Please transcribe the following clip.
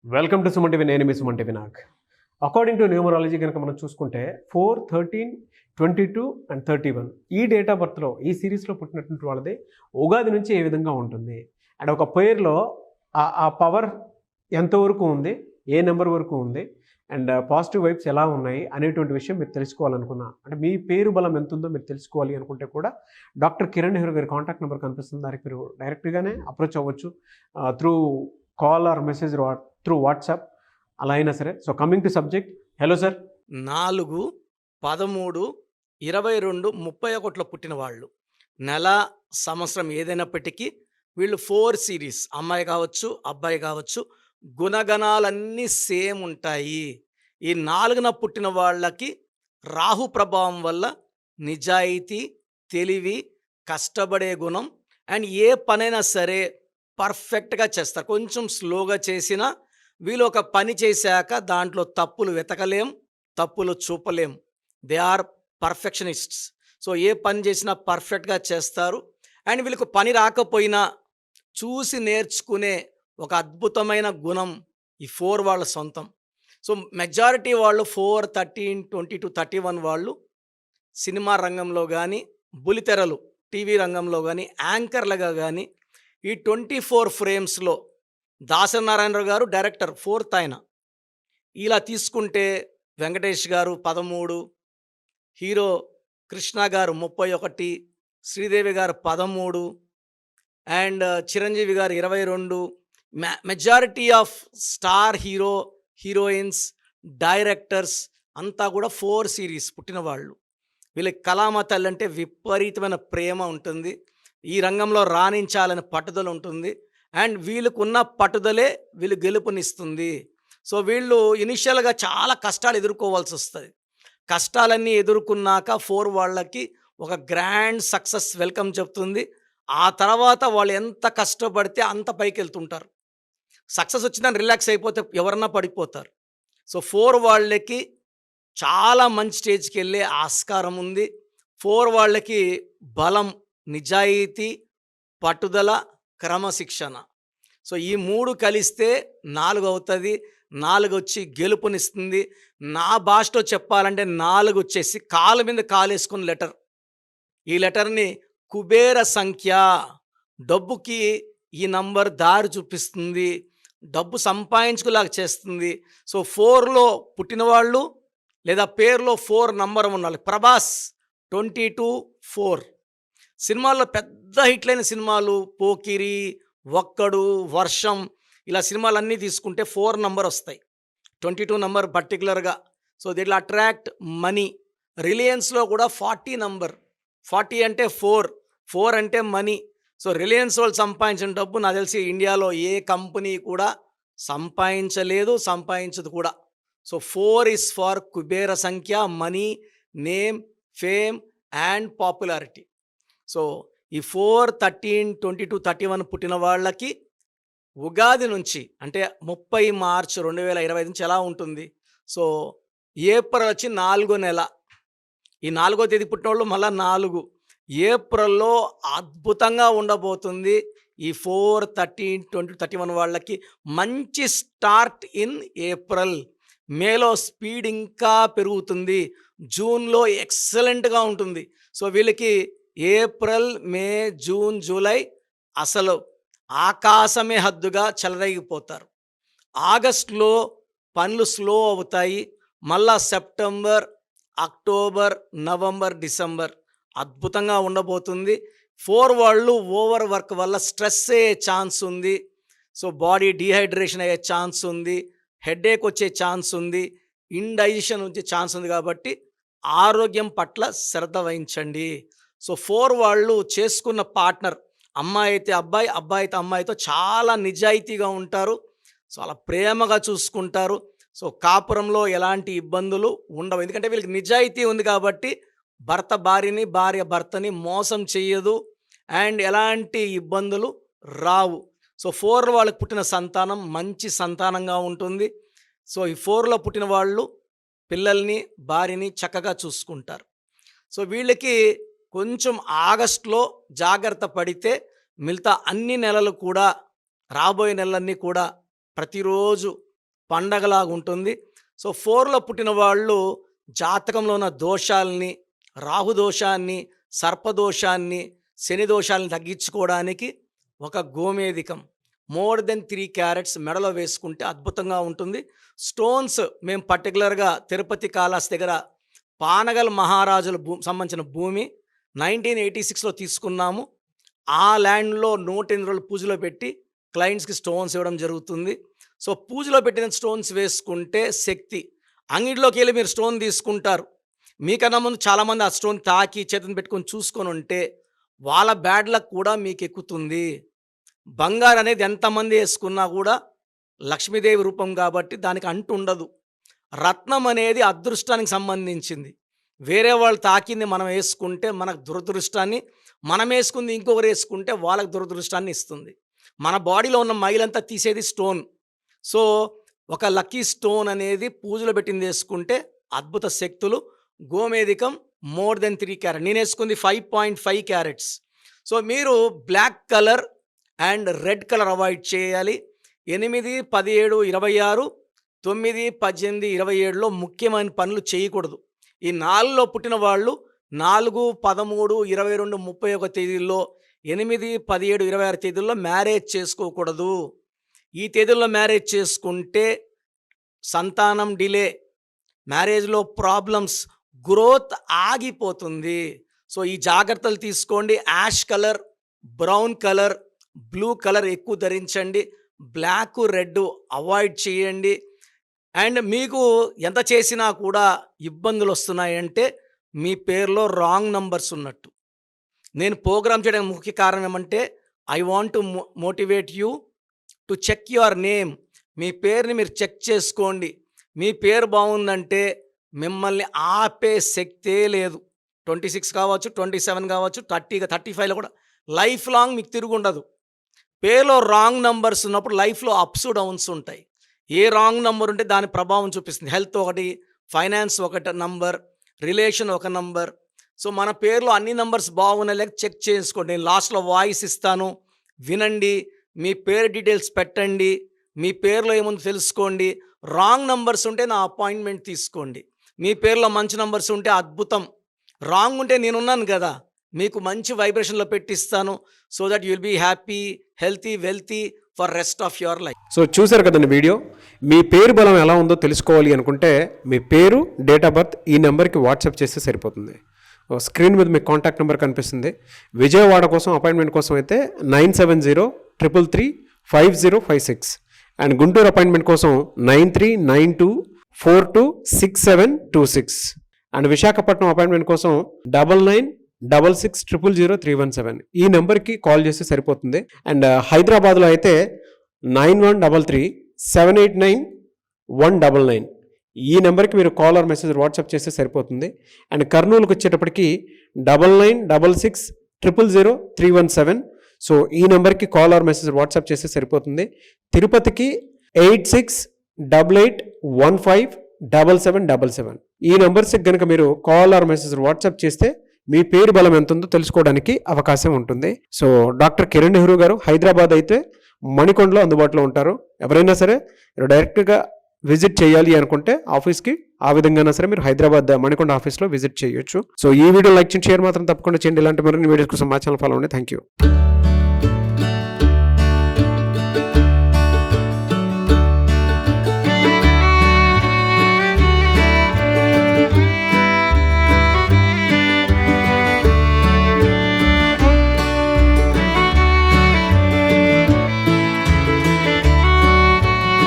Welcome to Suman TV. నేను మీ Suman TV Nag. According to numerology కనుక మనం చూసుకుంటే 4, 13, 22 అండ్ 31 ఈ డేట్ ఆఫ్ బర్త్లో ఈ సిరీస్లో పుట్టినటువంటి వాళ్ళది ఉగాది నుంచి ఏ విధంగా ఉంటుంది అండ్ ఒక పేరులో ఆ పవర్ ఎంతవరకు ఉంది, ఏ నెంబర్ వరకు ఉంది అండ్ పాజిటివ్ వైబ్స్ ఎలా ఉన్నాయి అనేటువంటి విషయం మీరు తెలుసుకోవాలనుకున్నా, అంటే మీ పేరు బలం ఎంత ఉందో మీరు తెలుసుకోవాలి అనుకుంటే కూడా డాక్టర్ కిరణ్ నెహ్రూ గారి కాంటాక్ట్ నెంబర్ కనిపిస్తుంది. దానికి మీరు డైరెక్ట్గానే అప్రోచ్ అవ్వచ్చు through call or message through WhatsApp అలా అయినా సరే. So coming to subject, hello sir. 4, 13, 22, 31 పుట్టిన వాళ్ళు, నెల సంవత్సరం ఏదైనప్పటికీ వీళ్ళు 4 సిరీస్, అమ్మాయి కావచ్చు అబ్బాయి కావచ్చు, గుణగణాలన్నీ సేమ్ ఉంటాయి. ఈ 4న పుట్టిన వాళ్ళకి రాహు ప్రభావం వల్ల నిజాయితీ, తెలివి, కష్టపడే గుణం అండ్ ఏ పనైనా సరే పర్ఫెక్ట్గా చేస్తారు. కొంచెం స్లోగా చేసినా వీళ్ళు ఒక పని చేశాక దాంట్లో తప్పులు వెతకలేం, తప్పులు చూపలేం. They are perfectionists. సో ఏ పని చేసినా పర్ఫెక్ట్గా చేస్తారు. అండ్ వీళ్ళకు పని రాకపోయినా చూసి నేర్చుకునే ఒక అద్భుతమైన గుణం ఈ 4 వాళ్ళ సొంతం. సో మెజారిటీ వాళ్ళు 4, 13, 22, 31 వాళ్ళు సినిమా రంగంలో కానీ, బులితెరలు టీవీ రంగంలో కానీ, యాంకర్లుగా కానీ ఈ 24 ఫ్రేమ్స్లో దాసనారాయణరావు గారు డైరెక్టర్, 4th ఆయన. ఇలా తీసుకుంటే వెంకటేష్ గారు 13, హీరో కృష్ణ గారు 31, శ్రీదేవి గారు 13 అండ్ చిరంజీవి గారు 22. Majority of star heroines, directors అంతా కూడా 4 సిరీస్ పుట్టిన వాళ్ళు. వీళ్ళకి కళామ తల్లి అంటే విపరీతమైన ప్రేమ ఉంటుంది. ఈ రంగంలో రాణించాలని పట్టుదల ఉంటుంది. అండ్ వీళ్ళకున్న పట్టుదలే వీళ్ళు గెలుపునిస్తుంది. సో వీళ్ళు ఇనిషియల్గా చాలా కష్టాలు ఎదుర్కోవాల్సి వస్తుంది. కష్టాలన్నీ ఎదుర్కొన్నాక 4 వాళ్ళకి ఒక గ్రాండ్ సక్సెస్ వెల్కమ్ చెప్తుంది. ఆ తర్వాత వాళ్ళు ఎంత కష్టపడితే అంత పైకి వెళ్తుంటారు. సక్సెస్ వచ్చిందని రిలాక్స్ అయిపోతే ఎవరన్నా పడిపోతారు. సో 4 వాళ్ళకి చాలా మంచి స్టేజ్కి వెళ్ళే ఆస్కారం ఉంది. 4 వాళ్ళకి బలం, నిజాయితీ, పట్టుదల, క్రమశిక్షణ. సో ఈ 3 కలిస్తే 4 అవుతుంది. 4 వచ్చి గెలుపునిస్తుంది. నా భాషలో చెప్పాలంటే 4 వచ్చేసి కాలు మీద కాలేసుకున్న లెటర్. ఈ లెటర్ని కుబేర సంఖ్య. డబ్బుకి ఈ నంబర్ దారి చూపిస్తుంది, డబ్బు సంపాదించుకులాగా చేస్తుంది. సో 4లో పుట్టిన వాళ్ళు లేదా పేరులో 4 నంబర్ ఉన్న వాళ్ళు, ప్రభాస్ 22, 4. సినిమాల్లో పెద్ద హిట్లైన సినిమాలు పోకిరి, ఒక్కడు, వర్షం ఇలా సినిమాలన్నీ తీసుకుంటే 4 నంబర్ వస్తాయి. 22 నంబర్ పర్టికులర్గా. సో దీంట్లో అట్రాక్ట్ మనీ. రిలయన్స్లో కూడా 40 నంబర్. 40 అంటే 4 అంటే మనీ. సో రిలయన్స్ వాళ్ళు సంపాదించిన డబ్బు నాకు తెలిసి ఇండియాలో ఏ కంపెనీ కూడా సంపాదించలేదు, సంపాదించదు కూడా. సో 4 is ఫర్ కుబేర సంఖ్య, money, name, fame and popularity. So ఈ 4, 13, 22, 31 పుట్టిన వాళ్ళకి ఉగాది నుంచి అంటే 30 మార్చ్ 2025 నుంచి ఎలా ఉంటుంది? సో ఏప్రిల్ వచ్చి 4వ నెల. ఈ 4వ తేదీ పుట్టిన వాళ్ళు మళ్ళీ 4 ఏప్రిల్లో అద్భుతంగా ఉండబోతుంది. ఈ 4, 13, 20, 31 వాళ్ళకి మంచి స్టార్ట్ ఇన్ ఏప్రిల్. మేలో స్పీడ్ ఇంకా పెరుగుతుంది. జూన్లో ఎక్సలెంట్గా ఉంటుంది. సో వీళ్ళకి ఏప్రిల్, మే, జూన్, జూలై అసలు ఆకాశమే హద్దుగా చెలరేగిపోతారు. ఆగస్టులో పనులు స్లో అవుతాయి. మళ్ళా సెప్టెంబర్, అక్టోబర్, నవంబర్, డిసెంబర్ అద్భుతంగా ఉండబోతుంది. 4 వాళ్ళు ఓవర్ వర్క్ వల్ల స్ట్రెస్ అయ్యే ఛాన్స్ ఉంది. సో బాడీ డీహైడ్రేషన్ అయ్యే ఛాన్స్ ఉంది, హెడేక్ వచ్చే ఛాన్స్ ఉంది, ఇండైజెషన్ వచ్చే ఛాన్స్ ఉంది. కాబట్టి ఆరోగ్యం పట్ల శ్రద్ధ వహించండి. సో 4 వాళ్ళు చేసుకున్న పార్ట్నర్, అమ్మాయి అయితే అబ్బాయి, అబ్బాయి అయితే అమ్మాయితో చాలా నిజాయితీగా ఉంటారు. సో అలా ప్రేమగా చూసుకుంటారు. సో కాపురంలో ఎలాంటి ఇబ్బందులు ఉండవు. ఎందుకంటే వీళ్ళకి నిజాయితీ ఉంది కాబట్టి భర్త భార్యని, భార్య భర్తని మోసం చెయ్యదు అండ్ ఎలాంటి ఇబ్బందులు రావు. సో 4 వాళ్ళకి పుట్టిన సంతానం మంచి సంతానంగా ఉంటుంది. సో ఈ 4లో పుట్టిన వాళ్ళు పిల్లల్ని, భార్యని చక్కగా చూసుకుంటారు. సో వీళ్ళకి కొంచెం ఆగస్టులో జాగ్రత్త పడితే మిగతా అన్ని నెలలు కూడా, రాబోయే నెలలన్నీ కూడా ప్రతిరోజు పండగలాగా ఉంటుంది. సో 4లో పుట్టిన వాళ్ళు జాతకంలో ఉన్న దోషాలని, రాహుదోషాన్ని, సర్పదోషాన్ని, శని దోషాలను తగ్గించుకోవడానికి ఒక గోమేధికం మోర్ దెన్ 3 క్యారెట్స్ మెడలో వేసుకుంటే అద్భుతంగా ఉంటుంది. స్టోన్స్ మేము పర్టికులర్గా తిరుపతి కాళహస్తి దగ్గర పానగల్ మహారాజుల సంబంధించిన భూమి 1986లో తీసుకున్నాము. ఆ ల్యాండ్లో 108 రోజులు పూజలో పెట్టి క్లయింట్స్కి స్టోన్స్ ఇవ్వడం జరుగుతుంది. సో పూజలో పెట్టిన స్టోన్స్ వేసుకుంటే శక్తి. అంగిడిలోకి వెళ్ళి మీరు స్టోన్ తీసుకుంటారు, మీకన్నా ముందు చాలామంది ఆ స్టోన్ తాకి చేతిని పెట్టుకొని చూసుకొని ఉంటే వాళ్ళ బ్యాడ్ లక్ కూడా మీకు ఎక్కుతుంది. బంగారు అనేది ఎంతమంది వేసుకున్నా కూడా లక్ష్మీదేవి రూపం కాబట్టి దానికి అంటు ఉండదు. రత్నం అనేది అదృష్టానికి సంబంధించింది. వేరే వాళ్ళు తాకింది మనం వేసుకుంటే మనకు దురదృష్టాన్ని, మనం వేసుకుంది ఇంకొకరు వేసుకుంటే వాళ్ళకి దురదృష్టాన్ని ఇస్తుంది. మన బాడీలో ఉన్న మైలంతా తీసేది స్టోన్. సో ఒక లక్కీ స్టోన్ అనేది పూజలో పెట్టింది వేసుకుంటే అద్భుత శక్తులు. గోమేధికం మోర్ దెన్ 3 క్యారెట్, నేను వేసుకుంది 5.5 క్యారెట్స్. సో మీరు black colour and red colour avoid చేయాలి. 8, 17, 26, 9, 18, 27లో ముఖ్యమైన పనులు చేయకూడదు. ఈ 4లో పుట్టిన వాళ్ళు 4, 13, 22, 31 తేదీల్లో, 8, 17, 26 తేదీల్లో మ్యారేజ్ చేసుకోకూడదు. ఈ తేదీల్లో మ్యారేజ్ చేసుకుంటే సంతానం డిలే, మ్యారేజ్లో ప్రాబ్లమ్స్, గ్రోత్ ఆగిపోతుంది. సో ఈ జాగ్రత్తలు తీసుకోండి. Ash colour, brown colour, blue colour ఎక్కువ ధరించండి. బ్లాక్, రెడ్ అవాయిడ్ చేయండి. అండ్ మీకు ఎంత చేసినా కూడా ఇబ్బందులు వస్తున్నాయంటే మీ పేరులో రాంగ్ నంబర్స్ ఉన్నట్టు. నేను ప్రోగ్రామ్ చేయడానికి ముఖ్య కారణం ఏమంటే I want to motivate you to check your name. మీ పేరుని మీరు చెక్ చేసుకోండి. మీ పేరు బాగుందంటే మిమ్మల్ని ఆపే శక్తే లేదు. 26 కావచ్చు, 27 కావచ్చు, 30, 35లో కూడా లైఫ్ లాంగ్ మీకు తిరుగుండదు. పేరులో రాంగ్ నంబర్స్ ఉన్నప్పుడు లైఫ్లో అప్స్ డౌన్స్ ఉంటాయి. ఏ రాంగ్ నంబర్ ఉంటే దాని ప్రభావం చూపిస్తుంది. హెల్త్ ఒకటి, ఫైనాన్స్ ఒక నంబర్, రిలేషన్ ఒక నంబర్. సో మన పేరులో అన్ని నంబర్స్ బాగున్నాయి లేక చెక్ చేసుకోండి. నేను లాస్ట్లో వాయిస్ ఇస్తాను, వినండి. మీ పేరు డీటెయిల్స్ పెట్టండి, మీ పేరులో ఏముందో తెలుసుకోండి. రాంగ్ నంబర్స్ ఉంటే నా అపాయింట్మెంట్ తీసుకోండి. మీ పేరులో మంచి నంబర్స్ ఉంటే అద్భుతం. రాంగ్ ఉంటే నేనున్నాను కదా, మీకు మంచి వైబ్రేషన్లో పెట్టిస్తాను. So that you will be happy, healthy, wealthy for rest of your life. So చూశారు కదండి వీడియో. మీ పేరు బలం ఎలా ఉందో తెలుసుకోవాలి అనుకుంటే మీ పేరు, డేట్ ఆఫ్ బర్త్ ఈ నెంబర్కి వాట్సాప్ చేస్తే సరిపోతుంది. స్క్రీన్ మీద మీకు కాంటాక్ట్ నెంబర్ కనిపిస్తుంది. విజయవాడ కోసం అపాయింట్మెంట్ కోసం అయితే 9703335056 అండ్ గుంటూరు అపాయింట్మెంట్ కోసం 9392426726 అండ్ విశాఖపట్నం అపాయింట్మెంట్ కోసం 9966600317 ఈ నెంబర్కి కాల్ చేస్తే సరిపోతుంది. అండ్ హైదరాబాద్లో అయితే 9133789199 ఈ నెంబర్కి మీరు కాల్ ఆర్ మెసేజ్ వాట్సాప్ చేస్తే సరిపోతుంది. అండ్ కర్నూలుకి వచ్చేటప్పటికి 9966000317 సో ఈ నెంబర్కి కాల్ ఆర్ మెసేజ్ వాట్సాప్ చేస్తే సరిపోతుంది. తిరుపతికి 8688157777 ఈ నెంబర్స్కి కనుక మీరు కాల్ ఆర్ మెసేజ్ వాట్సాప్ చేస్తే మీ పేరు బలం ఎంత ఉందో తెలుసుకోవడానికి అవకాశం ఉంటుంది. సో డాక్టర్ కిరణ్ నెహ్రూ గారు హైదరాబాద్ అయితే మణికొండలో అందుబాటులో ఉంటారు. ఎవరైనా సరే డైరెక్ట్గా విజిట్ చేయాలి అనుకుంటే ఆఫీస్కి ఆ విధంగా సరే మీరు హైదరాబాద్ మణికొండ ఆఫీస్లో విజిట్ చేయొచ్చు. సో ఈ వీడియో లైక్ చేయండి, షేర్ మాత్రం తప్పకుండా చేయండి. ఇలాంటి మరిన్ని వీడియోస్ కోసం మా ఛానల్ ఫాలో అవ్వండి. Thank you.